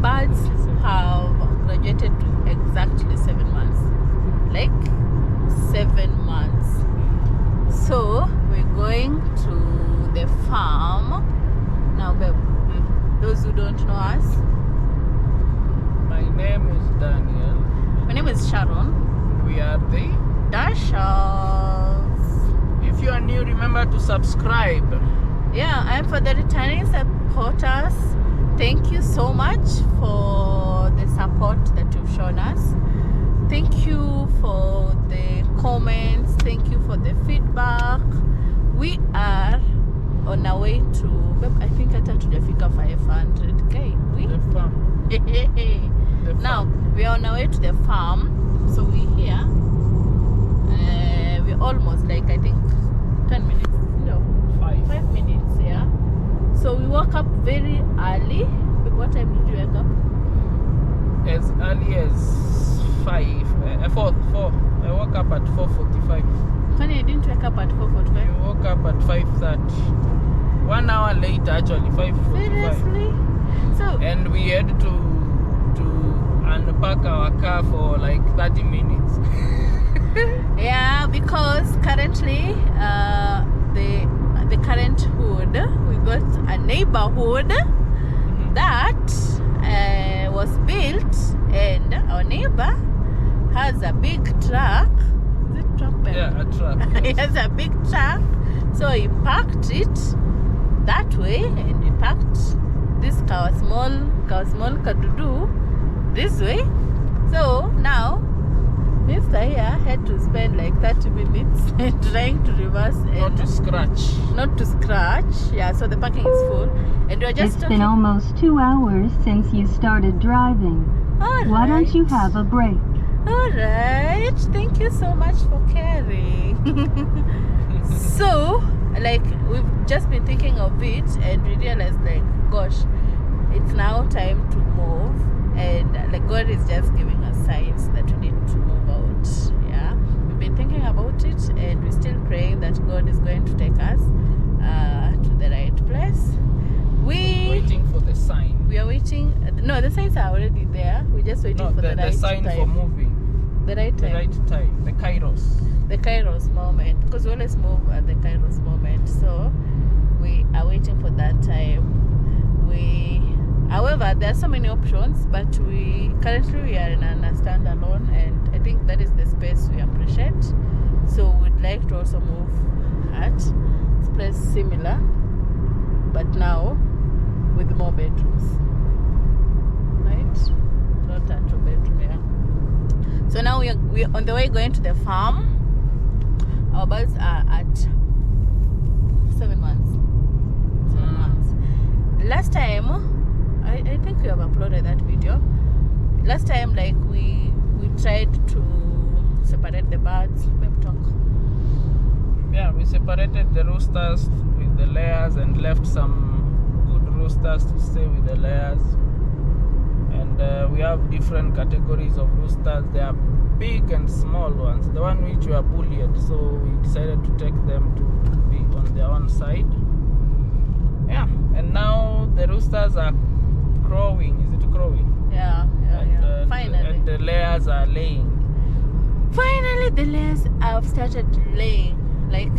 birds have graduated to exactly 7 months. Like 7 months. So we're going to the farm now, babe. Those who don't know us, my name is Daniel. my name is Sharon. We are the Dashals. If you are new, remember to subscribe. Yeah, and for the returning supporters, thank you so much for the support that you've shown us. Thank you for the comments. Thank you for the feedback. We are on our way to, I think hata tujafika 500k. The farm. Now we are on our way to the farm. So we're here. We're almost like, I think 10 minutes. No, 5 minutes. Yeah. So we woke up very early. What time did you wake up? As early as 4. I woke up at 4:45. Funny, I didn't wake up at 4:45. You woke up at 5:30. 1 hour later, actually 5:45. Seriously? So And we had to unpack our car for like 30 minutes. yeah, because currently the current hood, we got a neighborhood that was built, and our neighbor has a big truck. Is it truck? Babe? Yeah, a truck. He has a big truck, so he parked it that way, and he parked this small kadudu this way. So now Mr. here had to spend like 30 minutes trying to reverse Not to scratch. not to scratch. Yeah, so the parking is full, and we're just It's been almost 2 hours since you started driving. Why don't you have a break? All right, thank you so much for caring. So, like, we've just been thinking of it, and we realized, like, gosh, it's now time to move, and like God is just giving us signs that we need to move out. Yeah, we've been thinking about it, and we're still praying that God is going to take us to the right place. Waiting for the sign. We are waiting. No, the signs are already there. We're just waiting for the right sign time. for moving. The right The time. right time. The Kairos. The Kairos moment, because we always move at the Kairos moment, so we are waiting for that time. However, there are so many options, but currently we are in a standalone, and I think that is the space we appreciate. So we'd like to also move at this place similar, but now with more bedrooms, right? Not a 2-bedroom, yeah. So now we're on the way going to the farm. Our birds are at 7 months. 7 months. Last time, I think we have uploaded that video. Last time, like we tried to separate the birds. Babe, talk. Yeah, we separated the roosters with the layers and left some good roosters to stay with the layers. And we have different categories of roosters. There are big and small ones. The one which were bullied, so we decided to take them to be on their own side. Yeah, and now the roosters are crowing. Is it crowing? Yeah. Finally. And the layers are laying. Finally, the layers have started laying. Like,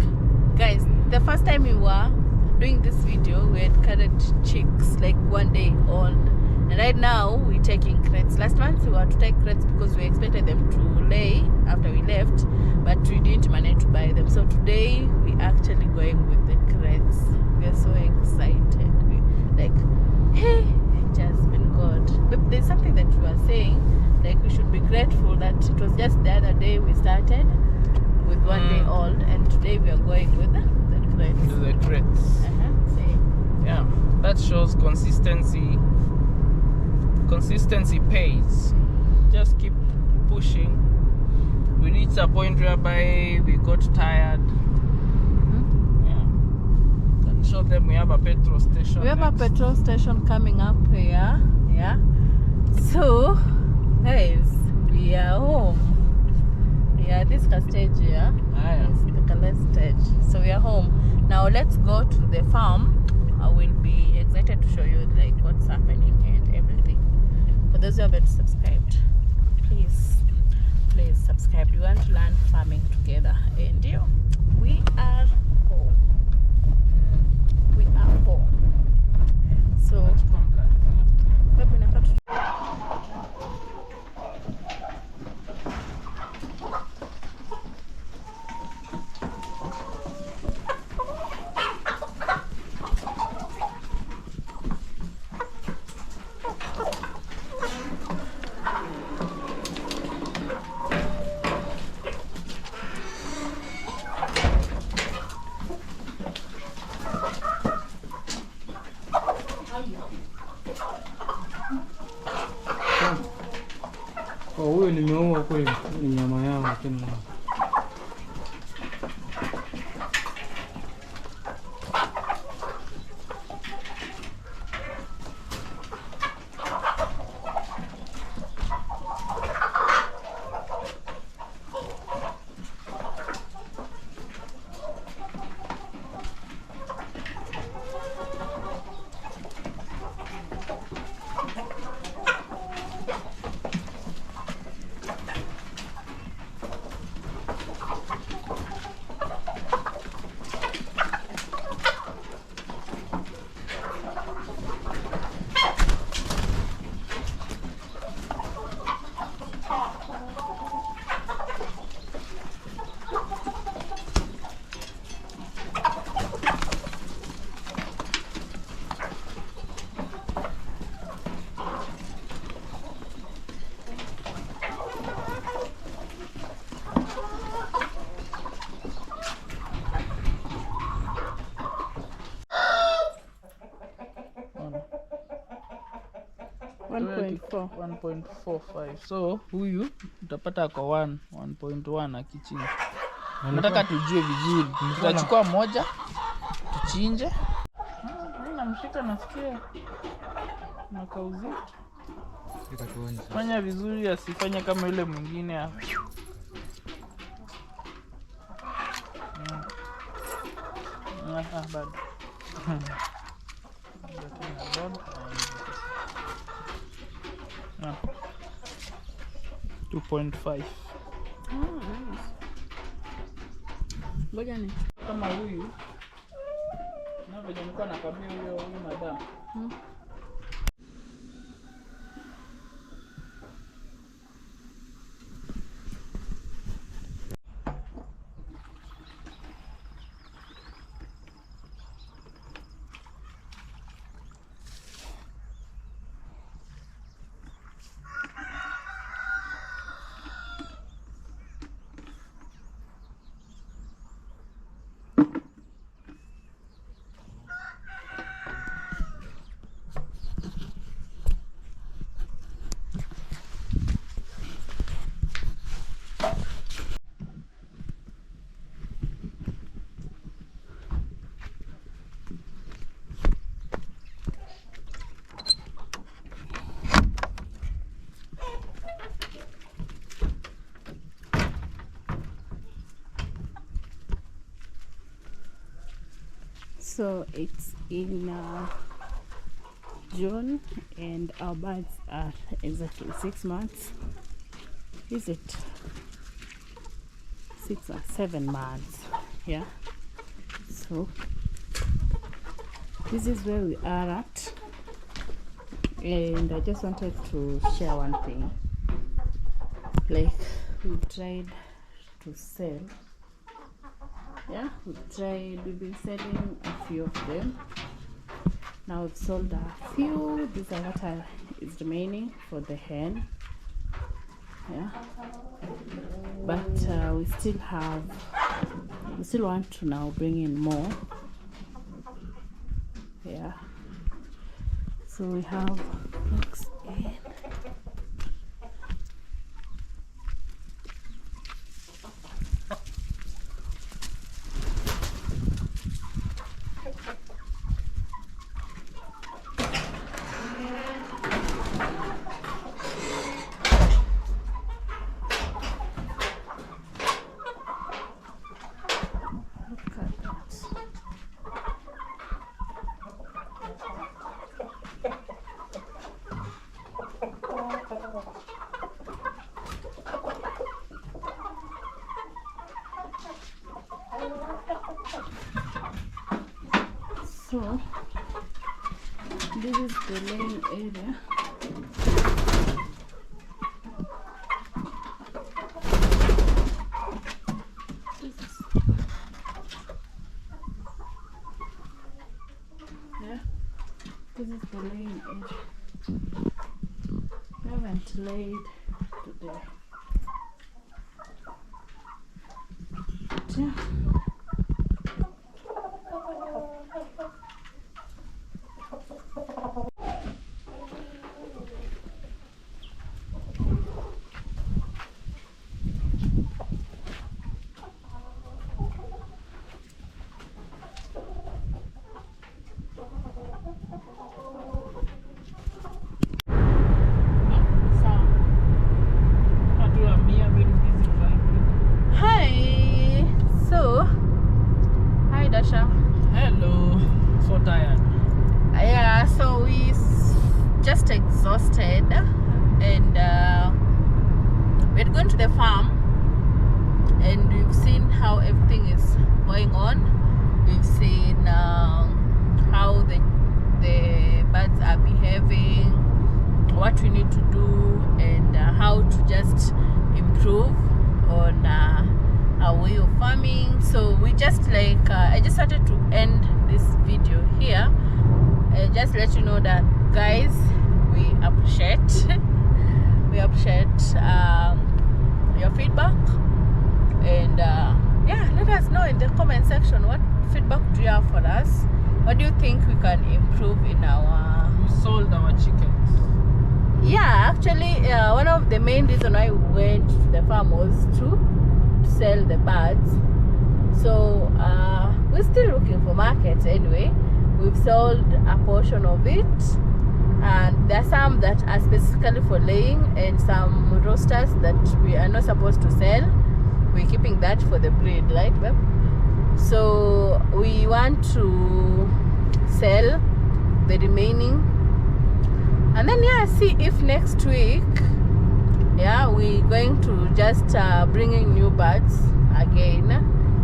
guys, the first time we were doing this video, we had carried chicks, like 1 day old. And right now, we're taking crates. Last month, we were to take crates because we expected them to lay after we left, but we didn't manage to buy them. So today, we're actually going with the crates. We are so excited. Hey, it has been good. But there's something that you are saying, like we should be grateful that it was just the other day we started with 1 day old, and today we are going with the crates. To the crates. See. Yeah, that shows consistency. Consistency pays. Just keep pushing. We reached a point whereby we got tired. Yeah. And show them we have a petrol station. We have a petrol station coming up here. Yeah. So, guys, we are home. Yeah, this stage here. It's the Calais stage. So we are home. Now let's go to the farm. I will be excited to show you like what's happening and everything. those who haven't subscribed, please subscribe. We want to learn farming together, and we are four. We are four. So huyo nimeua kweli, ni nyama yao tena. $1.4. 1.45. So huyu utapata kwa 1.1 akichinja. Nataka tujue vizuri. Tutachukua moja tuchinje. Mimi namshika nasikia nakauzi. Fanya vizuri, asifanye kama yule mwingine hapo. Bado. 2.5. Ngoja ni Kama huyu na vile nilikuwa nakwambia huyo madam. So it's in June, and our birds are exactly 6 months. Is it 6 or 7 months? Yeah. So this is where we are at, and I just wanted to share one thing. Like, we tried to sell. Yeah, we've been selling a few of them. Now we've sold a few. These are what is remaining for the hen. Yeah, but we still want to now bring in more. Yeah, so we have eggs in. So this is the laying area. This is the laying area. We haven't laid today. Yeah. Hello, so tired. Yeah, so we just exhausted, and we're going to the farm, and we've seen how everything is going on. We've seen how the birds are behaving, what we need to do, and how to just improve on our way of farming. So we just like I just wanted to end this video here and just let you know that, guys, we appreciate your feedback, and yeah, let us know in the comment section what feedback do you have for us. What do you think we can improve in our... We sold our chickens. Yeah, actually one of the main reasons why we went to the farm was to sell the birds. So we're still looking for markets anyway. We've sold a portion of it, and there are some that are specifically for laying, and some roosters that we are not supposed to sell. We're keeping that for the breed, right, babe? So we want to sell the remaining, and then yeah, see if next week, yeah, we're going to just bring in new birds again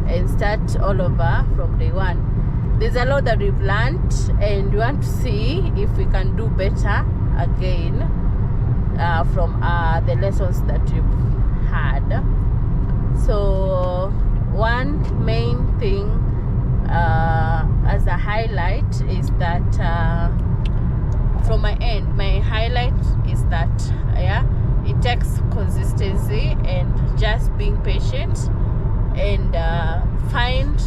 and start all over from day one. There's a lot that we've learned, and we want to see if we can do better again from the lessons that we've had. So one main thing as a highlight is that from my end, my highlight is that yeah, it takes consistency and just being patient, and find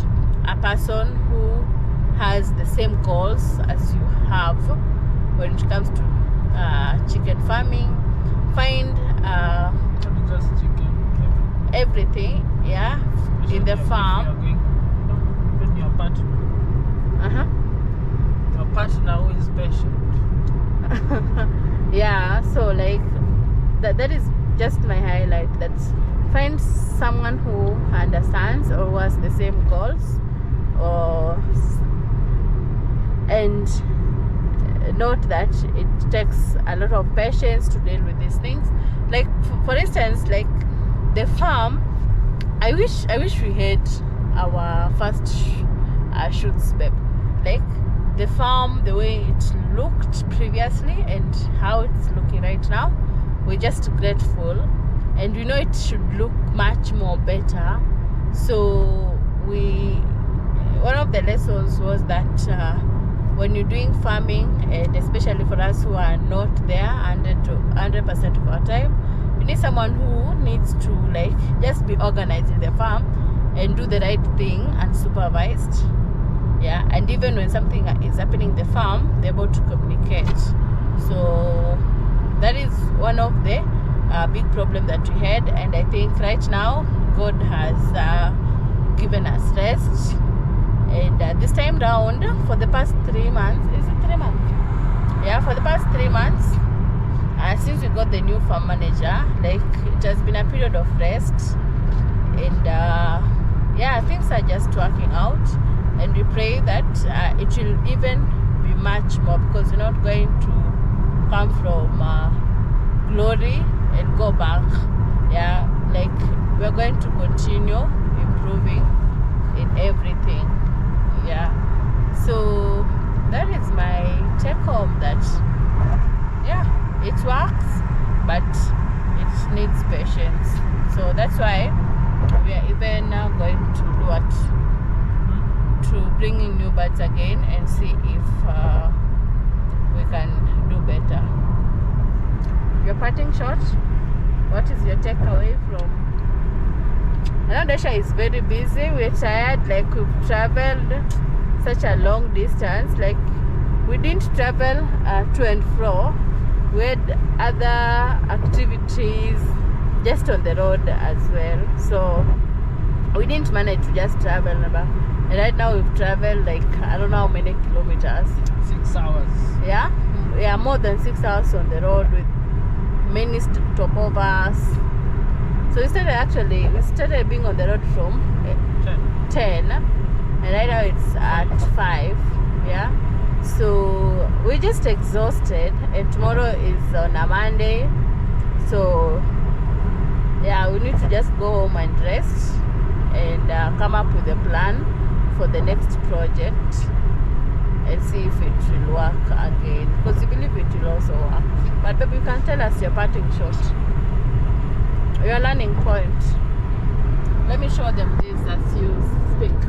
a person who has the same goals as you have when it comes to chicken farming. Find Not just chicken, everything, yeah, in the farm. When your partner, your partner who is patient. Yeah, so like that is just my highlight. That's find someone who understands or who has the same goals, and note that it takes a lot of patience to deal with these things. Like for instance, like the farm, I wish we had our first shoots, babe. Like the farm, the way it looked previously and how it's looking right now, we're just grateful, and we know it should look much more better. So one of the lessons was that when you're doing farming, and especially for us who are not there 100% of our time, you need someone who needs to like just be organized in the farm and do the right thing and supervised. Yeah, and even when something is happening in the farm, they're able to communicate. So that is one of the big problem that we had, and I think right now God has given us rest. And this time round, for the past 3 months, is it 3 months? Yeah, for the past 3 months, since we got the new farm manager, like it has been a period of rest, and yeah, things are just working out, and we pray that it will even be much more, because we're not going to come from glory and go back. Yeah, like we're going to continue improving in everything. Yeah, So that is my take home, that yeah, it works, but it needs patience. So that's why we are even now going to do what, to bring in new birds again and see if we can do better. Your parting shot, what is your takeaway from? I know Desha is very busy, we're tired, like we've traveled such a long distance, like we didn't travel to and fro, we had other activities just on the road as well, so we didn't manage to just travel. And right now we've traveled like I don't know how many kilometers. 6 hours. Yeah, more than 6 hours on the road with many stopovers. So we started being on the road from 10, and right now it's at 5. Yeah, so we're just exhausted, and tomorrow is on a Monday, so yeah, we need to just go home and rest and come up with a plan for the next project and see if it will work again, because we believe it will also work. But baby, you can tell us your parting shot, your learning point. Let me show them this as you speak.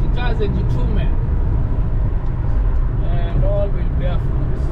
Jikaze jitume and all will bear fruits.